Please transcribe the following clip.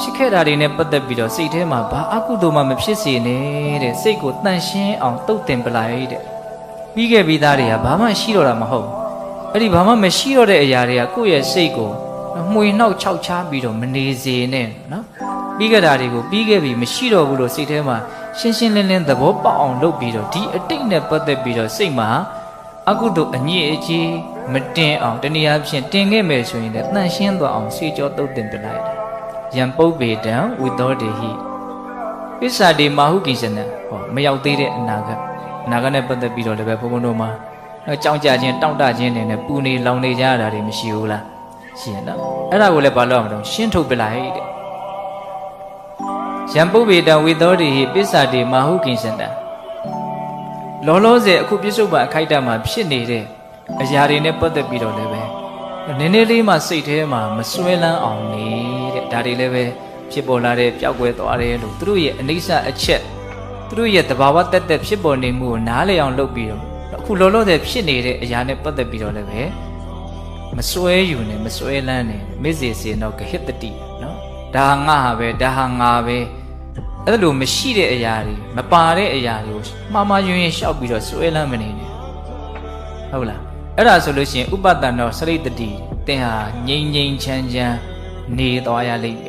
ဖြစ်ခဲ့တာတွေနဲ့ပတ်သက်ပြီးတော့စိတ်ထဲမှာဘာအကုသိုလ်မှမဖြစ်စေနဲ့တဲ့စိတ်ကိုတန့်ရှင်းအောင်တုတ်တင်ပလိုက်တဲ့ပြီးခဲ့ပြီးသားတွေကဘာမှရှိတော့တာမဟုတ်အဲ့ဒီဘာမှမရှိတော့တဲ့အရာတွေကကိုယ့်ရဲ့စိတ်ကိုမှွေနှောက်ခြောက်ချပြီးတော့မနေစေနဲ့နော်ပြီးခဲ့တာတွေကိုပြီးခဲ့ပြီမရှိတော့ဘူးလို့စိတ်ထဲမှာရှင်းရှင်းလင်းလင်းသဘောပေါက်အောင်လုပ်ပြီးတော့ဒီအတိတ်နဲ့ပတ်သက်ပြီးတော့စိတ်မှာအကုသိုလ်အညစ်အကြေးမတင်အောင်တနည်းအားဖြင့်တင်ခဲ့မယ်ဆိုရင်လည်းတန့်ရှင်းသွားအောင်စေကြောတုတ်တင်ပြလိုက်တယ်ယံပုပ္ပေတံဝိသောတေဟိပစ္စာတိမာဟုကိစ္စနံဟောမရောက်သေးတဲ့အနာဂတ်နဲ့ပတ်သက်ပြီးတော့လည်းပဲဘုန်းဘုန်းတို့မှာကြောင်းကြခြင်းတောင့်တခြင်းတွေနဲ့ပူနေလောင်နေကြရတာတွေမရှိဘူးလားရှိရင်တော့အဲ့ဒါကိုလည်းဘာလို့အောင်မလို့ရှင်းထုတ်ပြလိုက်တဲ့ယံပုပ္ပေတံဝိသောတေဟိပစ္စာတိမာဟုကိစ္စနံလောလောဆယ်အခုပြစ္ဆုတ်ပံအခိုက်အတန့်မှာဖြစ်နေတဲ့အရာတွေနဲ့ပတ်သက်ပြီးတော့လည်းပဲနည်းနည်းလေးမှစိတ်ထဲမှာမစွဲလန်းအောင်နေတဲ့ဒါတွေလည်းပဲဖြစ်ပေါ်လာတဲ့ပျောက်ကွယ်သွားတယ်လို့သူတို့ရဲ့အနိစ္စအချက်သူတို့ရဲ့သဘာဝတက်တက်ဖြစ်ပေါ်နေမှုကိုနားလည်အောင်လုပ်ပြီးတော့အခုလောလောဆယ်ဖြစ်နေတဲ့အရာနဲ့ပတ်သက်ပြီးတော့လည်းပဲမစွဲယူနဲ့မစွဲလန်းနဲ့မေ့စေစေတော့ဂဟိတတိနော်ဒါဟာငါဟာပဲဒါဟာငါပဲအဲ့လိုမရှိတဲ့အရာတွေမပါတဲ့အရာတွေကိုမှားမှားယွင်းယွင်းရှောက်ပြီးတော့စွဲလန်းမနေနဲ့ဟုတ်လားအဲ့ဒါဆိုလို့ရှိရင်ဥပတ္တနောစရိတ္တိသင်ဟာငြိမ်ငြိမ်ချမ်းချမ်းနေသွားရလိမ့်မ